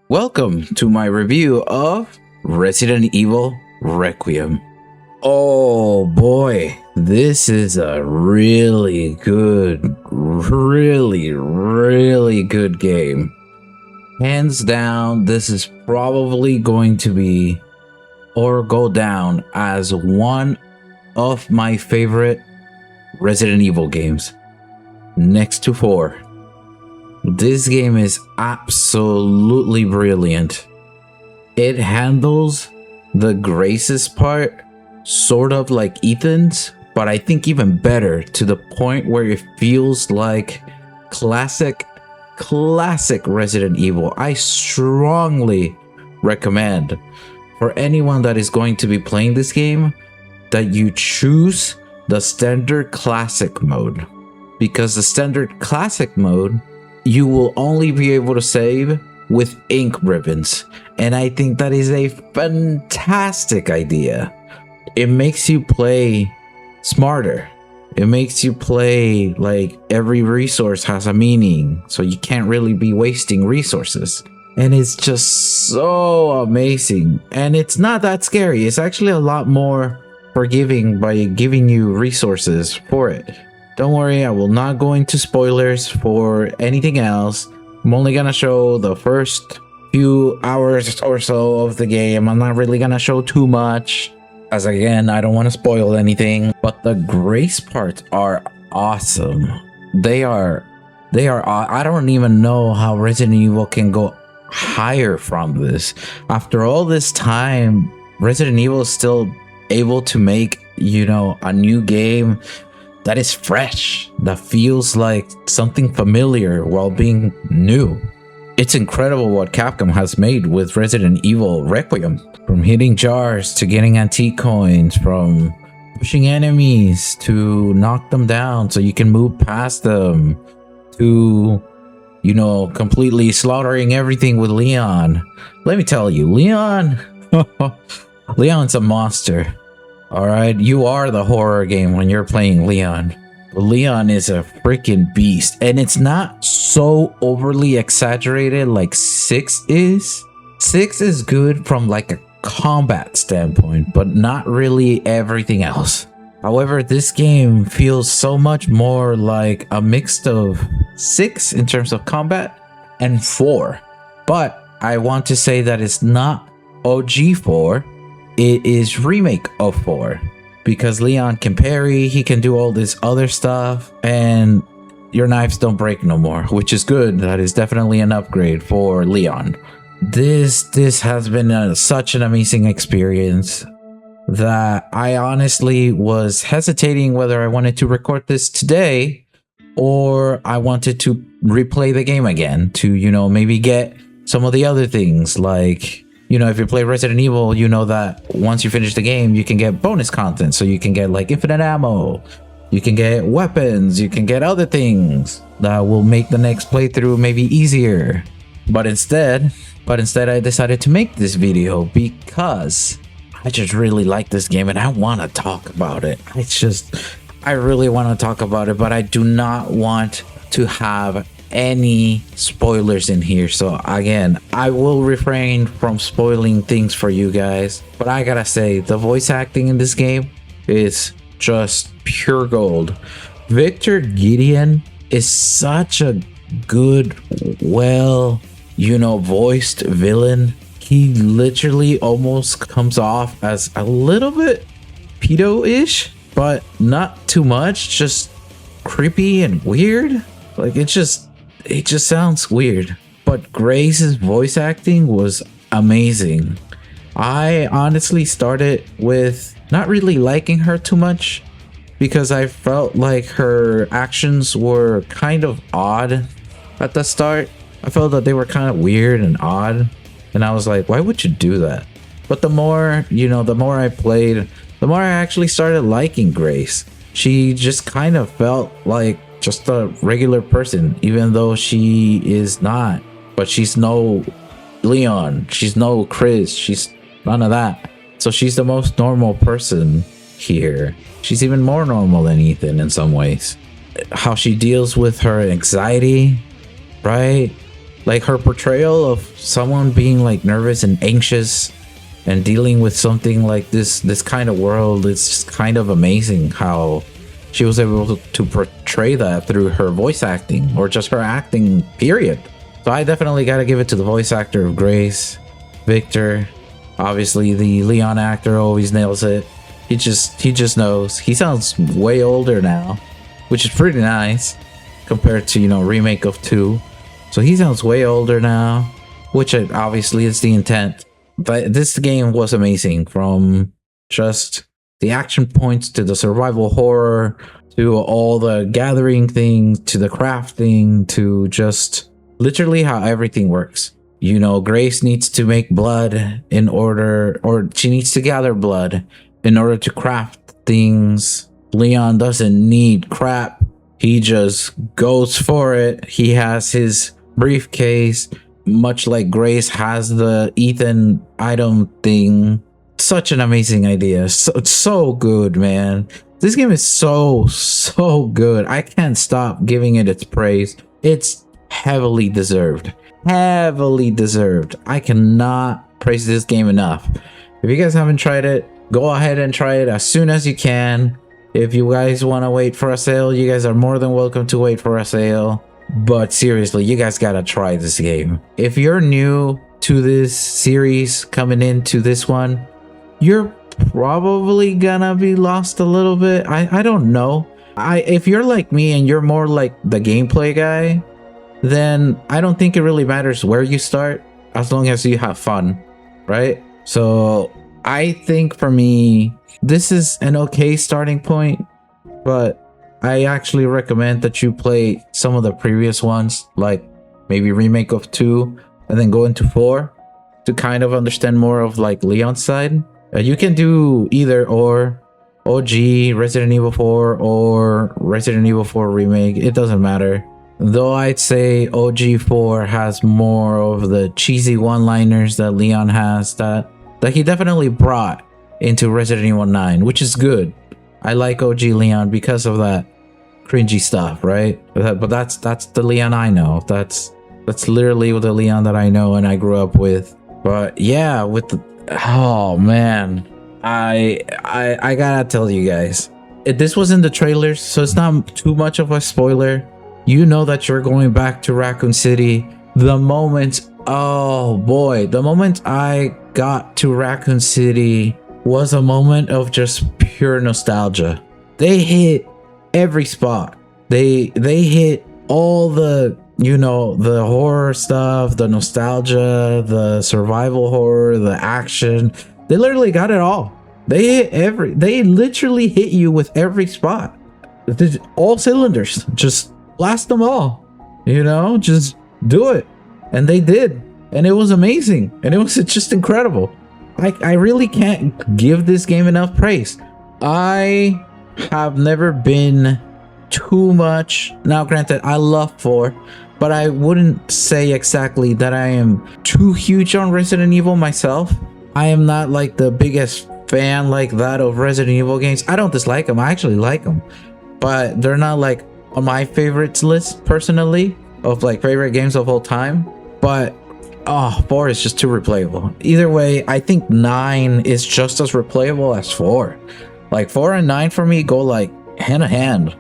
Welcome to my review of Resident Evil Requiem. Oh boy, this is a really good game. Hands down, this is probably going to be or go down as one of my favorite Resident Evil games, next to 4. This game is absolutely brilliant. It handles the Grace's part sort of like Ethan's, but I think even better, to the point where it feels like classic Resident Evil. I strongly recommend for anyone that is going to be playing this game that you choose the standard classic mode, because the standard classic mode you will only be able to save with ink ribbons, and I think that is a fantastic idea. It makes you play smarter. It makes you play like every resource has a meaning, so you can't really be wasting resources. And it's just so amazing. And it's not that scary. It's actually a lot more forgiving by giving you resources for it. Don't worry, I will not go into spoilers for anything else. I'm only gonna show the first few hours or so of the game. I'm not really gonna show too much, as again, I don't want to spoil anything. But the Grace parts are awesome. They are. I don't even know how Resident Evil can go higher from this. After all this time, Resident Evil is still able to make, a new game that is fresh, that feels like something familiar while being new. It's incredible what Capcom has made with Resident Evil Requiem. From hitting jars to getting antique coins, from pushing enemies to knock them down so you can move past them, to, completely slaughtering everything with Leon. Let me tell you, Leon's a monster. Alright, you are the horror game when you're playing Leon. Leon is a freaking beast, and it's not so overly exaggerated like 6 is. 6 is good from like a combat standpoint, but not really everything else. However, this game feels so much more like a mix of 6 in terms of combat and 4. But I want to say that it's not OG 4. It is remake of 4, because Leon can parry, he can do all this other stuff, and your knives don't break no more, which is good. That is definitely an upgrade for Leon. This has been such an amazing experience that I honestly was hesitating whether I wanted to record this today or I wanted to replay the game again to, maybe get some of the other things like, if you play Resident Evil, you know that once you finish the game, you can get bonus content. So you can get like infinite ammo, you can get weapons, you can get other things that will make the next playthrough maybe easier. But instead I decided to make this video because I just really like this game and I want to talk about it. I really want to talk about it, but I do not want to have any spoilers in here. So again, I will refrain from spoiling things for you guys, but I gotta say, the voice acting in this game is just pure gold. Victor Gideon is such a good, voiced villain. He literally almost comes off as a little bit pedo-ish, but not too much, just creepy and weird. Like it just sounds weird. But Grace's voice acting was amazing. I honestly started with not really liking her too much because I felt like her actions were kind of odd at the start. I felt that they were kind of weird and odd, and I was like, why would you do that? But the more I played, the more I actually started liking Grace. She just kind of felt like just a regular person, even though she is not. But she's no Leon, she's no Chris, she's none of that. So she's the most normal person here. She's even more normal than Ethan in some ways. How she deals with her anxiety, right? Like her portrayal of someone being like nervous and anxious and dealing with something like this kind of world, it's just kind of amazing how she was able to portray that through her voice acting or just her acting, period. So I definitely got to give it to the voice actor of Grace, Victor. Obviously the Leon actor always nails it. He just knows. He sounds way older now, which is pretty nice compared to, you know, remake of 2. So he sounds way older now, which obviously is the intent. But this game was amazing, from just the action points to the survival horror to all the gathering things to the crafting to just literally how everything works. You know, Grace needs to make blood in order, or she needs to gather blood in order to craft things. Leon doesn't need crap. He just goes for it. He has his briefcase, much like Grace has the Ethan item thing. Such an amazing idea. So good, man. This game is so good. I can't stop giving it its praise. It's heavily deserved. Heavily deserved. I cannot praise this game enough. If you guys haven't tried it, go ahead and try it as soon as you can. If you guys want to wait for a sale, you guys are more than welcome to wait for a sale. But seriously, you guys gotta try this game. If you're new to this series, coming into this one, you're probably gonna be lost a little bit. I don't know. If you're like me and you're more like the gameplay guy, then I don't think it really matters where you start as long as you have fun, right? So I think for me, this is an okay starting point, but I actually recommend that you play some of the previous ones, like maybe remake of 2 and then go into 4 to kind of understand more of like Leon's side. You can do either or, OG Resident Evil 4 or Resident Evil 4 remake. It doesn't matter. Though I'd say OG 4 has more of the cheesy one-liners that Leon has that he definitely brought into Resident Evil 9, which is good. I like OG Leon because of that cringy stuff, right? But that's the Leon I know. That's literally the Leon that I know and I grew up with. But yeah, with the, oh man, I gotta tell you guys, this was in the trailers, so it's not too much of a spoiler. You know that you're going back to Raccoon City the moment, oh boy, the moment I got to Raccoon City was a moment of just pure nostalgia. They hit every spot. They hit all the, you know, the horror stuff, the nostalgia, the survival horror, the action. They literally got it all. They literally hit you with every spot. All cylinders. Just blast them all. You know, just do it. And they did. And it was amazing. And it was just incredible. I really can't give this game enough praise. I have never been too much. Now, granted, I love 4, but I wouldn't say exactly that I am too huge on Resident Evil myself. I am not like the biggest fan like that of Resident Evil games. I don't dislike them. I actually like them, but they're not like on my favorites list personally of like favorite games of all time. But oh, 4 is just too replayable. Either way, I think 9 is just as replayable as 4. Like 4 and 9 for me go like hand in hand.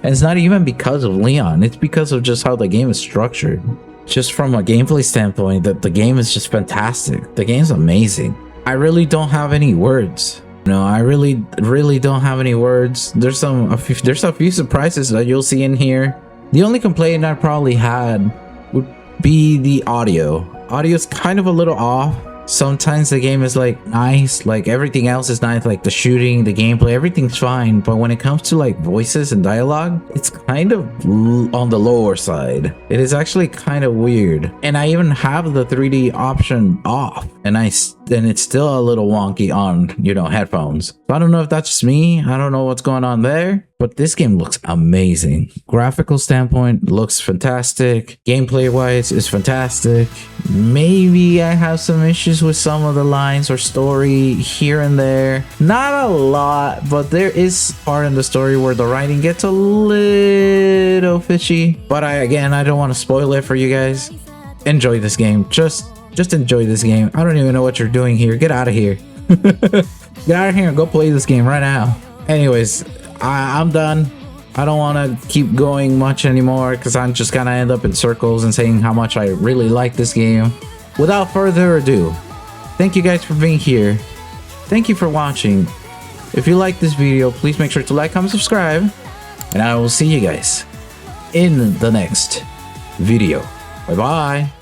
And it's not even because of Leon. It's because of just how the game is structured. Just from a gameplay standpoint, that the game is just fantastic. The game's amazing. I really don't have any words. No, I really don't have any words. There's a few surprises that you'll see in here. The only complaint I probably had would be the audio. Audio's kind of a little off. Sometimes the game is like nice, like everything else is nice, like the shooting, the gameplay, everything's fine. But when it comes to like voices and dialogue, it's kind of on the lower side. It is actually kind of weird. And I even have the 3D option off, and it's still a little wonky on, you know, headphones. So I don't know if that's just me. I don't know what's going on there. But this game looks amazing. Graphical standpoint, looks fantastic. Gameplay wise, is fantastic. Maybe I have some issues with some of the lines or story here and there. Not a lot, but there is part in the story where the writing gets a little fishy. But I don't want to spoil it for you guys. enjoy this game. Just enjoy this game. I don't even know what you're doing here. Get out of here. Get out of here and go play this game right now. Anyways, I'm done. I don't want to keep going much anymore because I'm just gonna end up in circles and saying how much I really like this game. Without further ado, thank you guys for being here. Thank you for watching. If you like this video, please make sure to like, comment, subscribe, and I will see you guys in the next video. Bye bye.